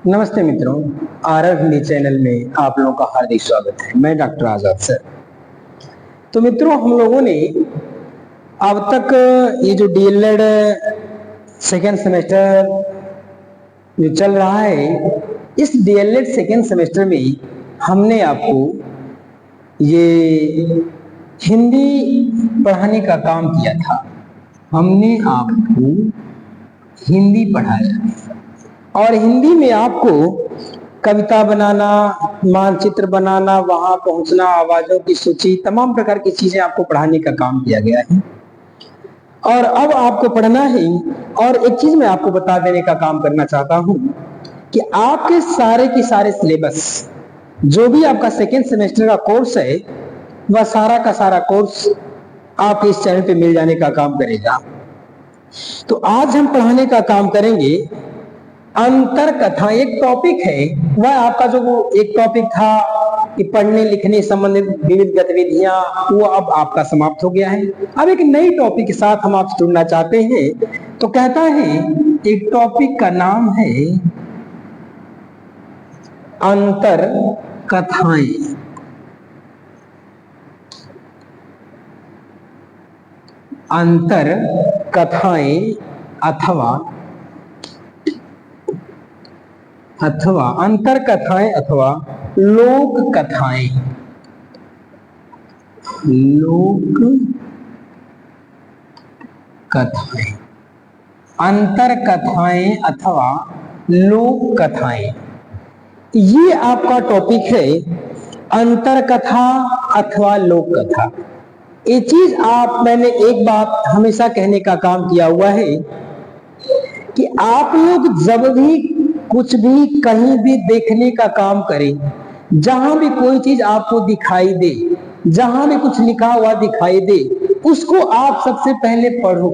नमस्ते मित्रों, आरव हिंदी चैनल में आप लोगों का हार्दिक स्वागत है। मैं डॉक्टर आजाद सर। तो मित्रों, हम लोगों ने अब तक ये जो डीएलएड सेकेंड सेमेस्टर जो चल रहा है, इस डीएलएड सेकेंड सेमेस्टर में हमने आपको ये हिंदी पढ़ाने का काम किया था। हमने आपको हिंदी पढ़ाया और हिंदी में आपको कविता बनाना, मानचित्र बनाना, वहां पहुंचना, आवाजों की सूची, तमाम प्रकार की चीजें आपको पढ़ाने का काम किया गया है। और अब आपको पढ़ना है। और एक चीज मैं आपको बता देने का काम करना चाहता हूं कि आपके सारे के सारे सिलेबस, जो भी आपका सेकेंड सेमेस्टर का कोर्स है, वह सारा का सारा कोर्स आपके इस चैनल पे मिल जाने का काम करेगा। तो आज हम पढ़ाने का काम करेंगे अंतर कथा। एक टॉपिक है, वह आपका जो एक टॉपिक था कि पढ़ने लिखने संबंधित विविध गतिविधियां, वो अब आपका समाप्त हो गया है। अब एक नई टॉपिक के साथ हम आपसे जुड़ना चाहते हैं। तो कहता है, एक टॉपिक का नाम है अंतर कथाएं। अंतर कथाएं अथवा अंतर कथाएं अथवा लोक कथाएं। लोक कथाएं, अंतर कथाएं अथवा लोक कथाएं, ये आपका टॉपिक है। अंतर कथा अथवा लोक कथा। ये चीज मैंने एक बात हमेशा कहने का काम किया हुआ है कि आप लोग जब भी कुछ भी कहीं भी देखने का काम करें, जहां भी कोई चीज आपको दिखाई दे, जहां भी कुछ लिखा हुआ दिखाई दे, उसको आप सबसे पहले पढ़ो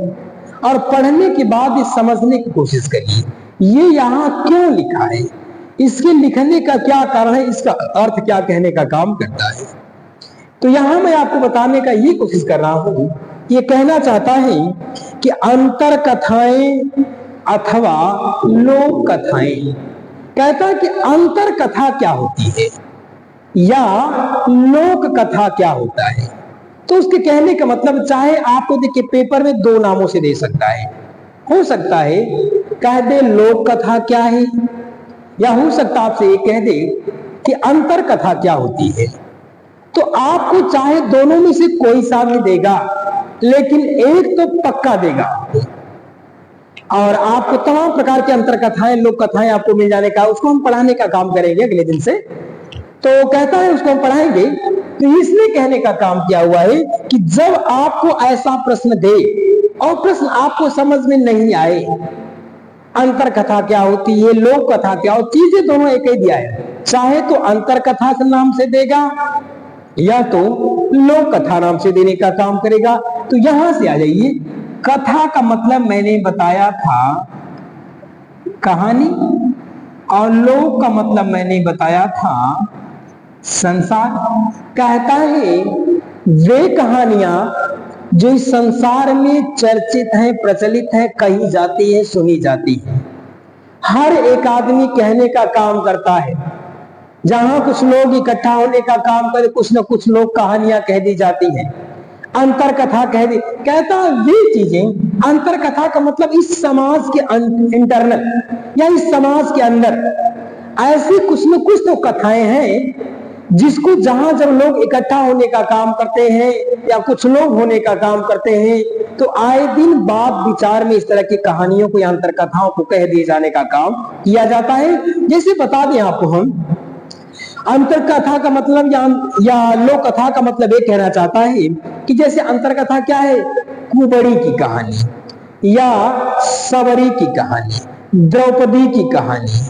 और पढ़ने के बाद इस समझने की कोशिश करिए, ये यहाँ क्यों लिखा है, इसके लिखने का क्या कारण है, इसका अर्थ क्या कहने का काम करता है। तो यहां मैं आपको बताने का ये कोशिश कर रहा हूं, ये कहना चाहता है कि अंतर कथाएं अथवा लोक कथाएं। कहता है कि अंतर कथा क्या होती है या लोक कथा क्या होता है। तो उसके कहने का मतलब, चाहे आपको देखिए पेपर में दो नामों से दे सकता है। हो सकता है कह दे लोक कथा क्या है, या हो सकता आपसे ये कह दे कि अंतर कथा क्या होती है। तो आपको चाहे दोनों में से कोई सा भी देगा, लेकिन एक तो पक्का देगा और आपको तमाम प्रकार की अंतर कथाएं, लोक कथाएं आपको मिल जाने का, उसको हम पढ़ाने का काम करेंगे अगले दिन से। तो कहता है उसको हम पढ़ाएंगे। तो इसलिए कहने का काम किया हुआ है कि जब आपको ऐसा प्रश्न दे और प्रश्न आपको समझ में नहीं आए, अंतर कथा क्या होती है, लोक कथा क्या होती है, चीजें दोनों एक ही दिया है। चाहे तो अंतर कथा के नाम से देगा या तो लोक कथा नाम से देने का काम करेगा। तो यहां से आ जाइए। कथा का मतलब मैंने बताया था कहानी, और लोक का मतलब मैंने बताया था संसार। कहता है वे कहानियां जो इस संसार में चर्चित हैं, प्रचलित हैं, कही जाती है, सुनी जाती है। हर एक आदमी कहने का काम करता है। जहां कुछ लोग इकट्ठा होने का काम करे, कुछ न कुछ लोग कहानियां कह दी जाती हैं, अंतर कथा कह दी। कहता वे चीजें, अंतर कथा का मतलब इस समाज के इंटरनल या इस समाज के अंदर ऐसी कुछ न कुछ तो कथाएं हैं जिसको जहां जब लोग इकट्ठा होने का काम करते हैं या कुछ लोग होने का काम करते हैं, तो आए दिन बात विचार में इस तरह की कहानियों को या अंतर कथाओं को कह दिए जाने का काम किया जाता है। जैसे बता दें आपको हम, अंतर कथा का मतलब या लोक कथा का मतलब ये कहना चाहता है कि जैसे अंतर कथा क्या है, कुबड़ी की कहानी या सबरी की कहानी, द्रौपदी की कहानी,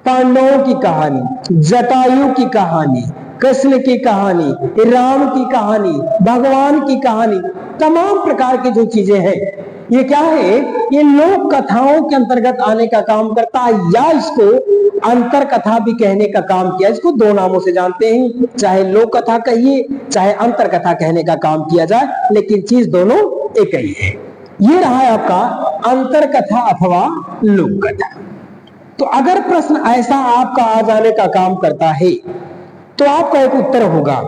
पांडवों की कहानी, जटायु की कहानी, कृष्ण की कहानी, राम की कहानी, भगवान की कहानी, तमाम प्रकार की जो चीजें हैं, ये क्या है, ये लोक कथाओं के अंतर्गत आने का काम करता है, या इसको अंतर कथा भी कहने का काम किया। इसको दो नामों से जानते हैं, चाहे लोक कथा कहिए, चाहे अंतर कथा कहने का काम किया जाए, लेकिन चीज दोनों एक ही है। ये रहा है आपका अंतर कथा अथवा लोक कथा। तो अगर प्रश्न ऐसा आपका आ जाने का काम करता है तो आपका एक उत्तर होगा।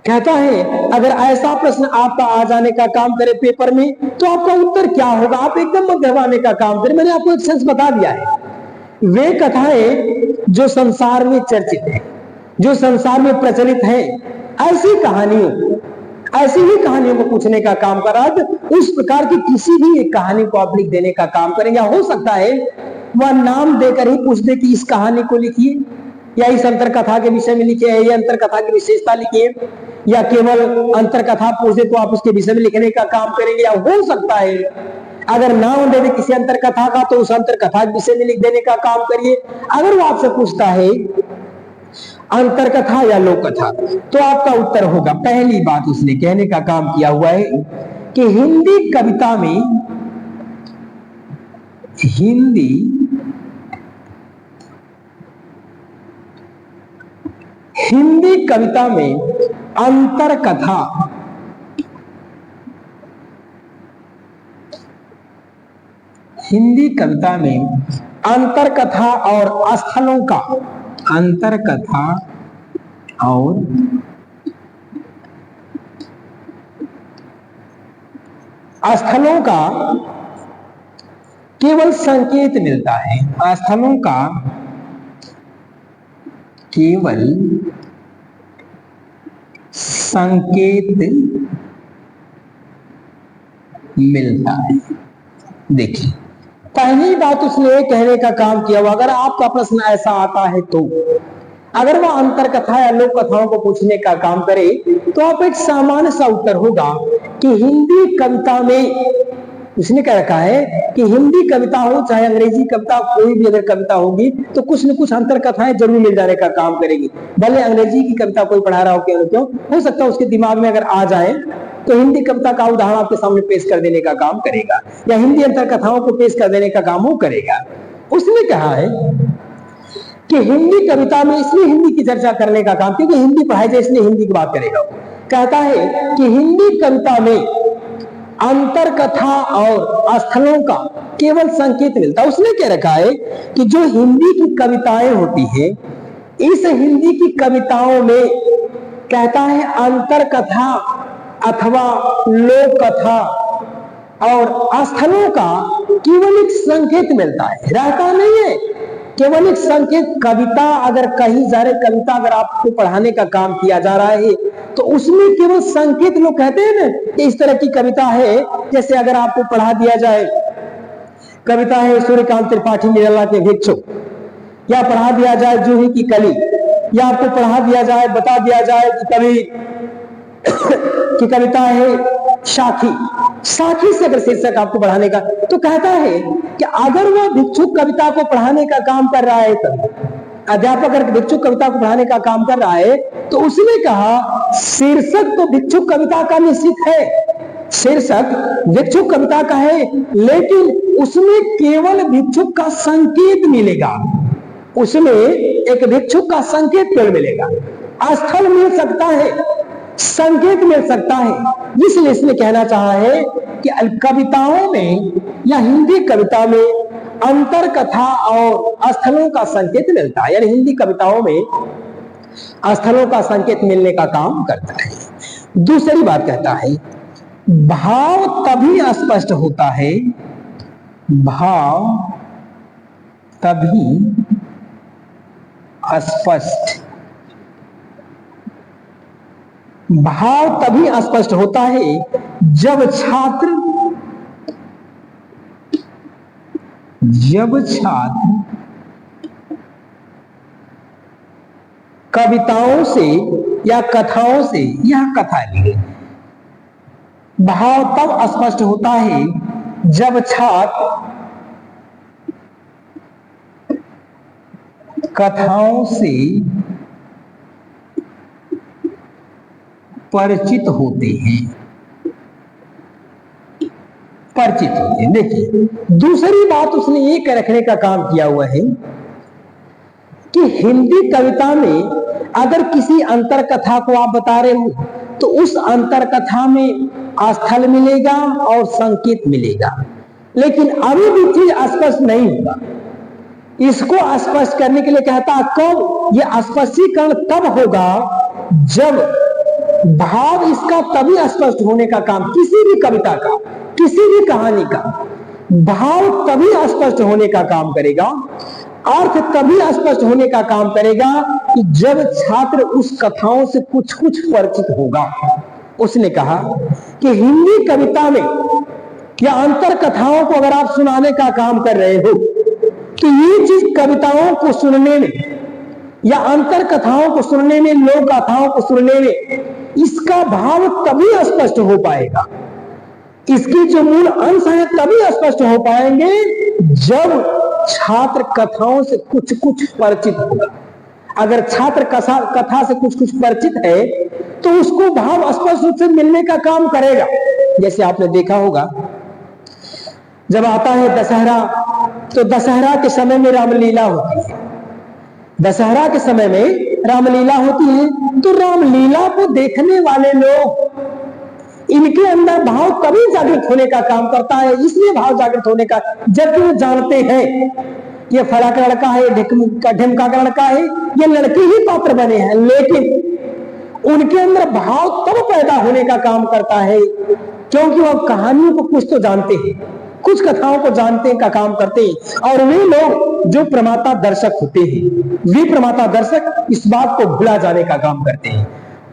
कहता है अगर ऐसा प्रश्न आपका आ जाने का काम करे पेपर में तो आपका उत्तर क्या होगा, आप एकदम मत घबराने का काम करें। मैंने आपको एक सेंस बता दिया है। वे कथाएं जो संसार में चर्चित है, जो संसार में प्रचलित है, ऐसी ही कहानियों को पूछने का काम करा। उस प्रकार की किसी भी एक कहानी को आप लिख देने का काम करेंगे। हो सकता है वह नाम देकर ही पूछ दे कि इस कहानी को लिखिए, या इस अंतर कथा के विषय में लिखिए, या अंतर कथा की विशेषता लिखिए, या केवल अंतर कथा पूछ दे तो आप उसके विषय में लिखने का काम करेंगे। या हो सकता है अगर नाम दे दे किसी अंतर कथा का तो उस अंतर कथा के विषय में लिख देने का काम करिए। अगर वो आपसे पूछता है अंतर कथा या लोक कथा तो आपका उत्तर होगा, पहली बात उसने कहने का काम किया हुआ है कि हिंदी कविता में अंतर कथा हिंदी कविता में अंतर कथा और स्थलों का केवल संकेत मिलता है। स्थलों का केवल संकेत मिलता है। देखिए, पहली बात उसने ये कहने का काम किया हुआ, अगर आपका प्रश्न ऐसा आता है तो अगर वह अंतर कथा या लोक कथाओं को पूछने का काम करे तो आप एक सामान्य सा उत्तर होगा कि हिंदी कविता में, उसने कह रखा है कि हिंदी कविता हो चाहे अंग्रेजी कविता, कोई भी अगर कविता होगी तो कुछ न कुछ अंतर कथाएं जरूर मिल जाने का काम करेगी। भले अंग्रेजी की कविता कोई पढ़ा रहा हो क्यों हो सकता है उसके दिमाग में अगर आ जाए तो हिंदी कविता का उदाहरण आपके सामने पेश कर देने का काम करेगा, या हिंदी अंतर कथाओं को पेश कर देने का काम वो करेगा। उसने कहा है कि हिंदी कविता में, इसलिए हिंदी की चर्चा करने का काम, क्योंकि हिंदी पढ़ाई जाए इसलिए हिंदी की बात करेगा। कहता है कि हिंदी कविता में अंतर कथा और स्थलों का केवल संकेत मिलता है। उसने कह रखा है कि जो हिंदी की कविताएं होती है, इस हिंदी की कविताओं में कहता है अंतर कथा अथवा लोक कथा और स्थलों का केवल एक संकेत मिलता है, रहता नहीं है, केवल एक संकेत। कविता अगर कही जा रही, कविता अगर आपको पढ़ाने का काम किया जा रहा है तो उसमें केवल संकेत, लोग कहते हैं ना कि इस तरह की कविता है, जैसे अगर आपको पढ़ा दिया जाए, कविता है सूर्यकांत त्रिपाठी निराला के भिक्षु, या पढ़ा दिया जाए जूही की कली, या आपको पढ़ा दिया जाए, बता दिया जाए कि कवि की कविता है साखी से अगर शीर्षक आपको पढ़ाने का, तो कहता है कि अगर वह भिक्षुक कविता को पढ़ाने का काम कर रहा है, तो अध्यापक अगर भिक्षुक कविता को पढ़ाने का काम कर रहा है तो उसने कहा शीर्षक तो भिक्षुक कविता का निश्चित है, शीर्षक भिक्षुक कविता का है, लेकिन उसमें केवल भिक्षुक का संकेत मिलेगा, उसमें एक भिक्षुक का संकेत केवल मिलेगा, स्थल मिल सकता है, संकेत मिल सकता है। इसलिए इसने कहना चाहा है कि कविताओं में या हिंदी कविता में अंतर कथा और स्थलों का संकेत मिलता है, यानी हिंदी कविताओं में स्थलों का संकेत मिलने का काम करता है। दूसरी बात कहता है भाव तभी स्पष्ट होता है, भाव तभी स्पष्ट होता है जब छात्र कविताओं से या कथाओं से, यह कथा है, भाव तब स्पष्ट होता है जब छात्र कथाओं से परिचित होते हैं। देखिए, दूसरी बात उसने ये कह रखने का काम किया हुआ है कि हिंदी कविता में अगर किसी अंतर कथा को आप बता रहे हो तो उस अंतर कथा में स्थल मिलेगा और संकेत मिलेगा, लेकिन अभी भी चीज स्पष्ट नहीं होगा। इसको स्पष्ट करने के लिए कहता कब, यह स्पष्टीकरण तब होगा जब भाव इसका तभी स्पष्ट होने का काम, किसी भी कविता का, किसी भी कहानी का भाव तभी स्पष्ट होने का काम करेगा, अर्थ तभी स्पष्ट होने का काम करेगा कि जब छात्र उस कथाओं से कुछ कुछ परिचित होगा। उसने कहा कि हिंदी कविता में या अंतर कथाओं को अगर आप सुनाने का काम कर रहे हो तो ये चीज कविताओं को सुनने में या अंतर कथाओं को सुनने में, लोक गाथाओं को सुनने में इसका भाव तभी स्पष्ट हो पाएगा, इसकी जो मूल अंश है तभी स्पष्ट हो पाएंगे जब छात्र कथाओं से कुछ कुछ परिचित होगा। अगर छात्र कथा से कुछ कुछ परिचित है तो उसको भाव स्पष्ट रूप से मिलने का काम करेगा। जैसे आपने देखा होगा जब आता है दशहरा, तो दशहरा के समय में रामलीला होती है, दशहरा के समय में रामलीला होती है, तो रामलीला को देखने वाले लोग, इनके अंदर भाव तभी जागृत होने का काम करता है, इसलिए भाव जागृत होने का, जबकि वो जानते हैं ये फला का लड़का है, ढिमका का लड़का है, ये लड़के ही पात्र बने हैं, लेकिन उनके अंदर भाव तब पैदा होने का काम करता है क्योंकि वह कहानियों को कुछ तो जानते हैं, कुछ कथाओं को जानते का काम करते हैं। और वे लोग जो प्रमाता दर्शक होते हैं, वे प्रमाता दर्शक इस बात को भुला जाने का काम करते हैं।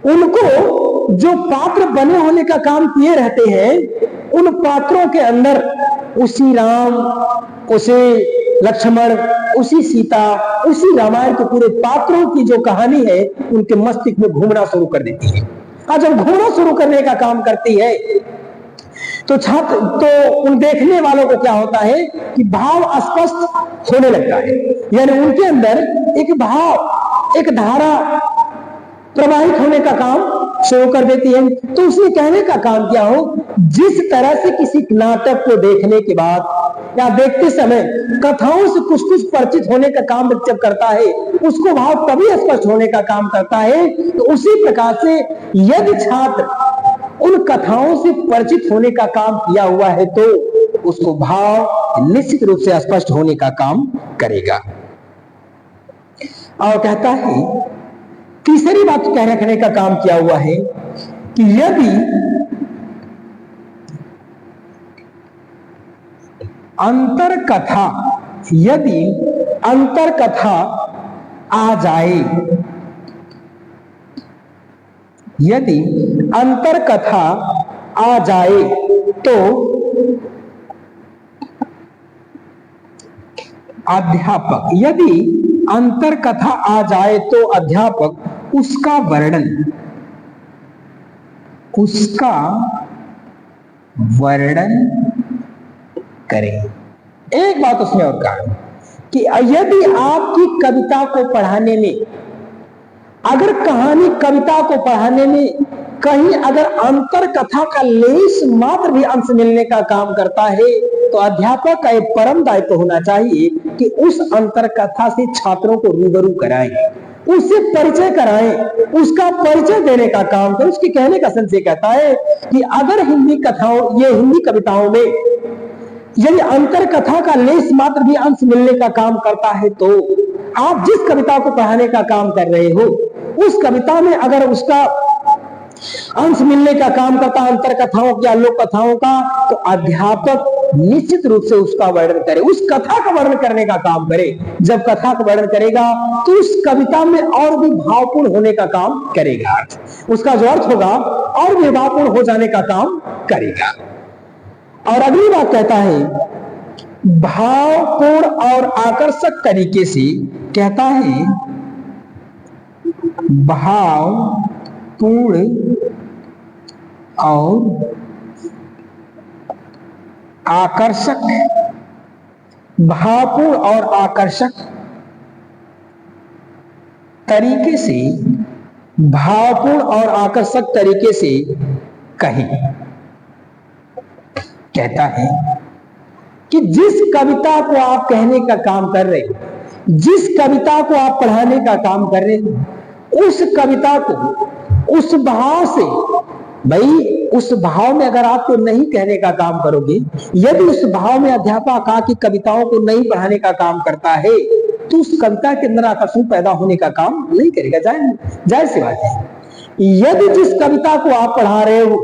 उनको जो पात्र बने होने का काम किए रहते हैं, उन पात्रों के अंदर उसी राम, उसी लक्ष्मण, उसी सीता, उसी रामायण के पूरे पात्रों की जो कहानी है उनके मस्तिष्क में घूमना शुरू कर देती है। और जब घूमना शुरू करने का काम करती है तो छात्र, तो उन देखने वालों को क्या होता है कि भाव स्पष्ट होने लगता है, यानी उनके अंदर एक भाव, एक धारा प्रवाहित होने का काम शुरू कर देती है। तो उसने कहने का काम क्या हो, जिस तरह से किसी नाटक को देखने के बाद या देखते समय कथाओं से कुछ कुछ परिचित होने का काम जब करता है, उसको भाव तभी स्पष्ट होने का काम करता है। तो उसी प्रकार से यदि छात्र उन कथाओं से परिचित होने का काम किया हुआ है तो उसको भाव निश्चित रूप से स्पष्ट होने का काम करेगा। और कहता है, तीसरी बात कह रखने का काम किया हुआ है कि यदि अंतर कथा आ जाए, यदि अंतर कथा आ जाए तो अध्यापक, यदि अंतर कथा आ जाए तो अध्यापक उसका वर्णन करे। एक बात उसने और कहा कि यदि आपकी कविता को पढ़ाने में, अगर कहानी कविता को पढ़ाने में कहीं अगर अंतर कथा का लेश मात्र भी अंश मिलने का काम करता है तो अध्यापक का एक परम दायित्व होना चाहिए कि उस अंतर कथा से छात्रों को रूबरू कराएं, उससे परिचय कराएं, उसका परिचय देने का काम करें। उसके कहने का संशय कहता है कि अगर हिंदी कविताओं में यदि अंतर कथा का लेश मात्र भी अंश मिलने का काम करता है तो आप जिस कविता को पढ़ाने का काम कर रहे हो उस कविता में अगर उसका अंश मिलने का काम करता है अंतर कथाओं या लोक कथाओं का, तो अध्यापक निश्चित रूप से उसका वर्णन करे, उस कथा का वर्णन करने का काम करे। जब कथा का वर्णन करेगा तो उस कविता में और भी भावपूर्ण होने का काम करेगा, उसका जो अर्थ होगा और भी भावपूर्ण हो जाने का काम करेगा। और अगली बात कहता है, भावपूर्ण और आकर्षक तरीके से, कहता है भावपूर्ण और आकर्षक, भावपूर्ण और आकर्षक तरीके से, भावपूर्ण और आकर्षक तरीके से कहें। कहता है कि जिस कविता को आप कहने का काम कर रहे हो, जिस कविता को आप पढ़ाने का काम कर रहे हो, उस कविता को उस भाव से, भाई उस भाव में अगर आपको नहीं कहने का काम करोगे, यदि उस भाव में अध्यापक की कविताओं को नहीं पढ़ाने का काम करता है, तो उस कविता के अंदर आकर्षण पैदा होने का काम नहीं करेगा। जाहिर सी बात है। यदि जिस कविता को आप पढ़ा रहे हो,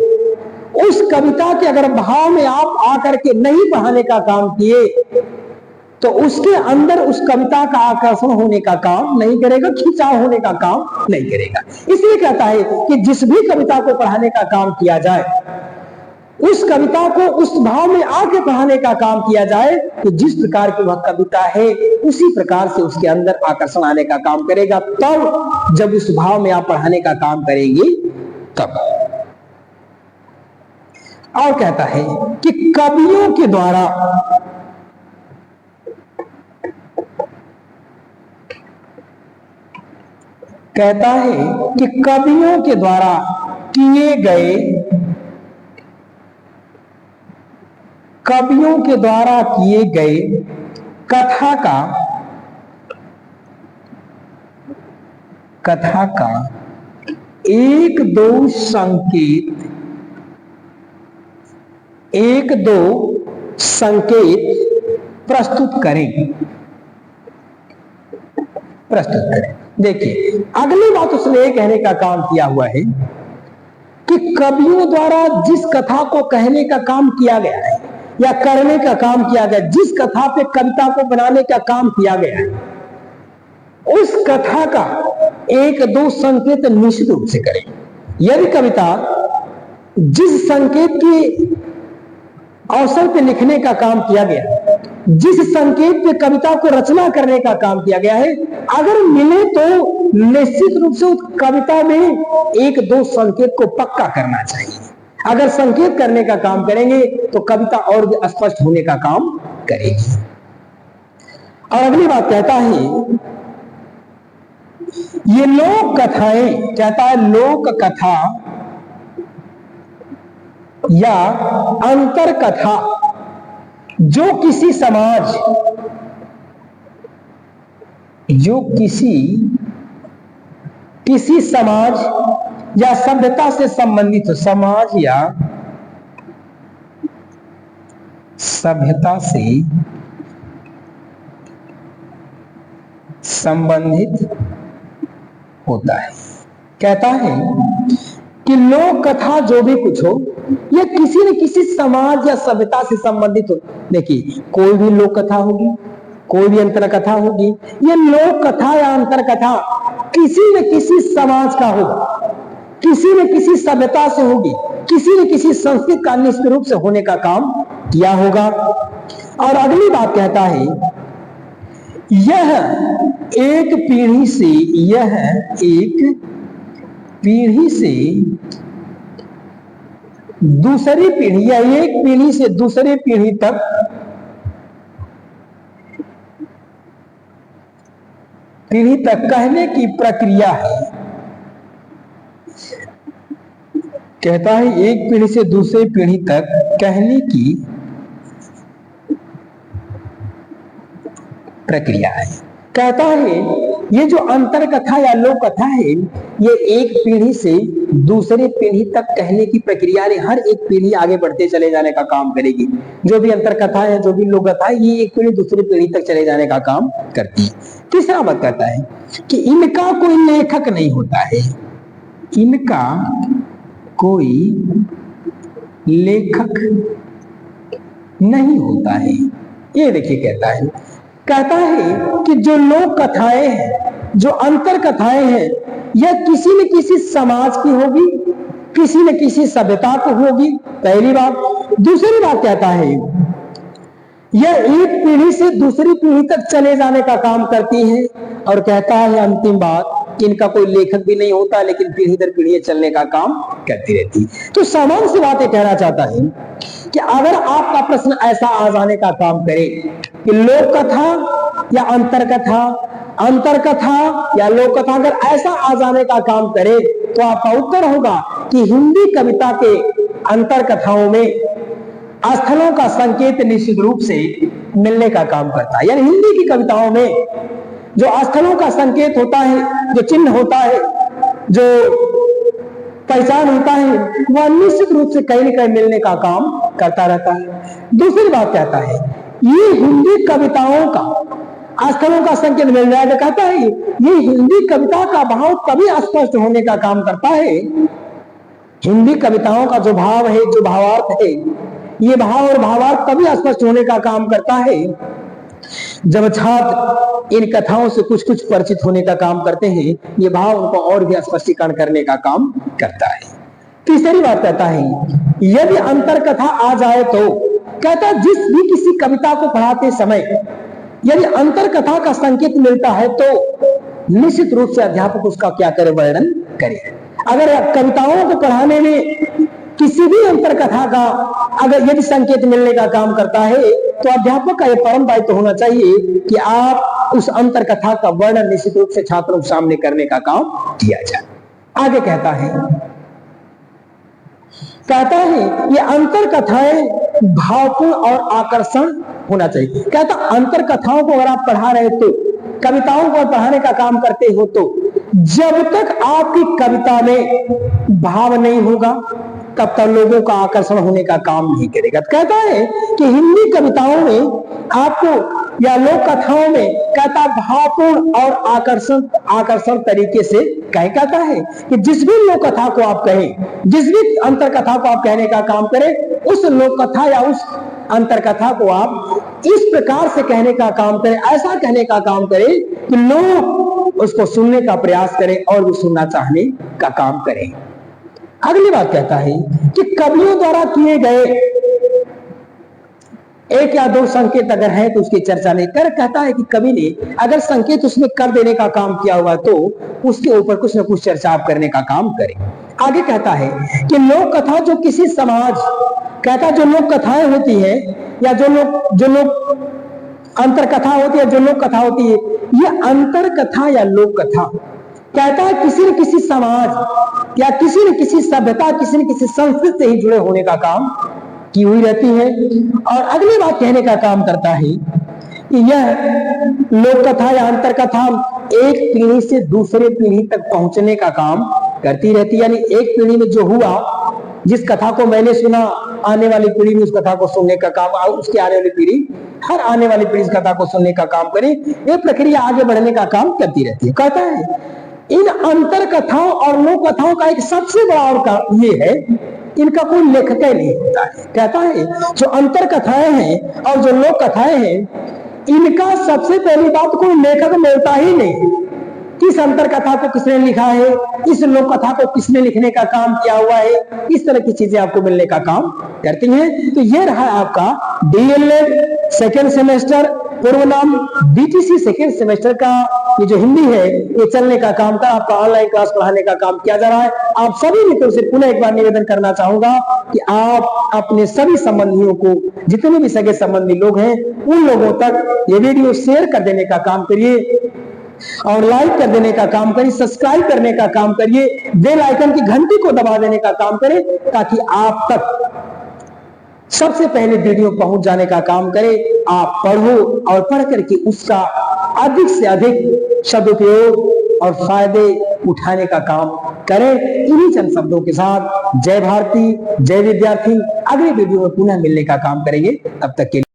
उस कविता के अगर भाव में आप आकर के नहीं पढ़ाने का काम किए, तो उसके अंदर उस कविता का आकर्षण होने का काम नहीं करेगा, खिंचाव होने का काम नहीं करेगा। इसलिए कहता है कि जिस भी कविता को पढ़ाने का काम किया जाए, उस कविता को उस भाव में आके पढ़ाने का काम किया जाए, तो जिस प्रकार की वह कविता है उसी प्रकार से उसके अंदर आकर्षण आने का काम करेगा। तब जब उस भाव में आप पढ़ाने का काम करेंगे तब। और कहता है कि कवियों के द्वारा कहता है कि कवियों के द्वारा किए गए कथा का एक दो संकेत प्रस्तुत करें। देखिए, अगली बात उसने ये कहने का काम किया हुआ है कि कवियों द्वारा जिस कथा को कहने का काम किया गया है या करने का काम किया गया, जिस कथा पे कविता को बनाने का काम किया गया है, उस कथा का एक दो संकेत निश्चित रूप से करें। यदि कविता जिस संकेत के अवसर पे लिखने का काम किया गया, जिस संकेत पे कविता को रचना करने का काम किया गया है, अगर मिले तो निश्चित रूप से उस कविता में एक दो संकेत को पक्का करना चाहिए। अगर संकेत करने का काम करेंगे तो कविता और भी स्पष्ट होने का काम करेगी। और अगली बात कहता है, ये लोक कथाएं, कहता है लोक कथा या अंतर कथा जो किसी समाज या सभ्यता से संबंधित हो, समाज या सभ्यता से संबंधित होता है। कहता है कि लोक कथा जो भी कुछ हो, यह किसी न किसी समाज या सभ्यता से संबंधित हो। देखिए, कोई भी लोक कथा होगी, कोई भी अंतर कथा होगी, यह लोक कथा या अंतर कथा किसी न किसी समाज का होगा, किसी न किसी सभ्यता से होगी, किसी न किसी संस्कृति का निश्चित रूप से होने का काम किया होगा। और अगली बात कहता है, यह एक पीढ़ी से दूसरी पीढ़ी या एक पीढ़ी से दूसरी पीढ़ी तक कहने की प्रक्रिया है। कहता है एक पीढ़ी से दूसरी पीढ़ी तक कहने की प्रक्रिया है। कहता है ये जो अंतर कथा या लोक कथा है, ये एक पीढ़ी से दूसरे पीढ़ी तक कहने की प्रक्रिया है। हर एक पीढ़ी आगे बढ़ते चले जाने का काम करेगी। जो भी अंतर कथा है, जो भी लोक कथा है, ये एक pीढ़ी दूसरी पीढ़ी तक चले जाने का काम करती है। तीसरा बात कहता है कि इनका कोई लेखक नहीं होता है, इनका कोई लेखक नहीं होता है। ये देखिए, कहता है कि जो लोक कथाएं हैं, जो अंतर कथाएं हैं, यह किसी न किसी समाज की होगी, किसी न किसी सभ्यता की होगी, पहली बात। दूसरी बात कहता है यह एक पीढ़ी से दूसरी पीढ़ी तक चले जाने का काम करती है। और कहता है अंतिम बात कि इनका कोई लेखक भी नहीं होता, लेकिन पीढ़ी दर पीढ़ी चलने का काम करती रहती। तो सामान्य सी बात ये कहना चाहता है कि अगर आपका प्रश्न ऐसा आ जाने का काम करे कि लोक कथा या अंतर कथा या लोक कथा, अगर ऐसा आ जाने का काम करे तो आपका उत्तर होगा कि हिंदी कविता के अंतर कथाओं में स्थलों का संकेत निश्चित रूप से मिलने का काम करता है। यानी हिंदी की कविताओं में जो स्थलों का संकेत होता है, जो चिन्ह होता है, जो पहचान होता है, वह निश्चित रूप से कहीं न कहीं मिलने का काम करता रहता है। दूसरी बात कहता है, ये हिंदी कविताओं का स्थलों का संकेत मिल जाए तो कहता है ये हिंदी कविता का भाव तभी स्पष्ट होने का काम करता है, हिंदी कविताओं का जो भाव है, जो भावार्थ है, ये भाव और भावार्थ तभी स्पष्ट होने का काम करता है जब छात्र इन कथाओं से कुछ कुछ परिचित होने का काम करते हैं। ये भाव उनको और भी स्पष्टीकरण करने का काम करता है। तीसरी बात कहता है, यदि अंतर कथा आ जाए तो कहता है जिस भी किसी कविता को पढ़ाते समय यदि अंतर कथा का संकेत मिलता है तो निश्चित रूप से अध्यापक उसका क्या करे, वर्णन करे। अगर कविताओं को पढ़ाने में किसी भी अंतर कथा का अगर यदि संकेत मिलने का काम करता है तो अध्यापक का यह परम दायित्व होना चाहिए कि आप उस अंतर कथा का वर्णन निश्चित रूप से छात्रों के सामने करने का काम किया जाए। आगे कहता है ये अंतर कथाएं भावपूर्ण और आकर्षण होना चाहिए। कहता अंतर कथाओं को अगर आप पढ़ा रहे तो, कविताओं को पढ़ाने का काम करते हो तो जब तक आपकी कविता में भाव नहीं होगा तब तक लोगों का आकर्षण होने का काम नहीं करेगा। कहता है कि हिंदी कविताओं में आपको या लोक कथाओं में कहता भावपूर्ण और आकर्षण तरीके से कहता है कि जिस भी लोक कथा को आप कहें, जिस भी अंतर कथा को आप कहने का काम करें, उस लोक कथा या उस अंतर कथा को आप इस प्रकार से कहने का काम करें, ऐसा कहने का काम करें कि लोग उसको सुनने का प्रयास करें और वो सुनना चाहने का काम करें। अगली बात कहता है कि कवियों द्वारा किए गए एक या दो संकेत अगर है तो उसकी चर्चा नहीं कर। कहता है कि कवि ने अगर संकेत उसमें कर देने का काम किया हुआ तो उसके ऊपर कुछ न कुछ चर्चा आप करने का काम करें। आगे कहता है कि लोक कथा जो किसी समाज, कहता जो लोक कथाएं होती है या जो लोग अंतर कथा होती है, जो लोक कथा होती है, ये अंतर कथा या लोक कथा कहता है किसी न किसी समाज या किसी न किसी सभ्यता, किसी न किसी संस्कृति से ही जुड़े होने का काम की हुई रहती है। और अगली बात कहने का काम करता है कि यह लोक कथा या अंतर कथा एक पीढ़ी से दूसरे पीढ़ी तक पहुंचने का काम करती रहती है। यानी एक पीढ़ी में जो हुआ, जिस कथा को मैंने सुना, आने वाली पीढ़ी में उस कथा को सुनने का काम, और उसकी आने वाली पीढ़ी, हर आने वाली पीढ़ी इस कथा को सुनने का काम करे। ये प्रक्रिया आगे बढ़ने का काम करती रहती है। कहता है इन अंतर कथाओं और लोक कथाओं का एक सबसे बड़ा और काम ये है, इनका कोई लेखक नहीं होता है। कहता है जो अंतर कथाएं हैं और जो लोक कथाएं हैं, इनका सबसे पहली बात कोई लेखक मिलता ही नहीं। किस अंतर कथा को किसने लिखा है, इस लोक कथा को किसने लिखने का काम किया हुआ है, इस तरह की चीजें आपको मिलने का काम करती हैं। तो ये रहा आपका डीएलएड सेकेंड सेमेस्टर, पूर्व नाम बीटीसी सेकेंड सेमेस्टर का ये जो हिंदी है, ये चलने का काम का आपका ऑनलाइन क्लास पढ़ाने का काम किया जा रहा है। आप सभी मित्रों से पुनः एक बार निवेदन करना चाहूंगा कि आप अपने सभी संबंधियों को, जितने भी सगे संबंधी लोग हैं, उन लोगों तक ये वीडियो शेयर कर देने का काम करिए और लाइक कर देने का काम करिए, सब्सक्राइब करने का काम करिए, बेल आइकन की घंटी को दबा देने का काम करें ताकि आप तक सबसे पहले वीडियो पहुंच जाने का काम करे। आप पढ़ो और पढ़ करके उसका अधिक से अधिक सदुपयोग और फायदे उठाने का काम करें। इन्हीं चंद शब्दों के साथ जय भारती, जय विद्यार्थी। अगले वीडियो में पुनः मिलने का काम करेंगे। तब तक के लिए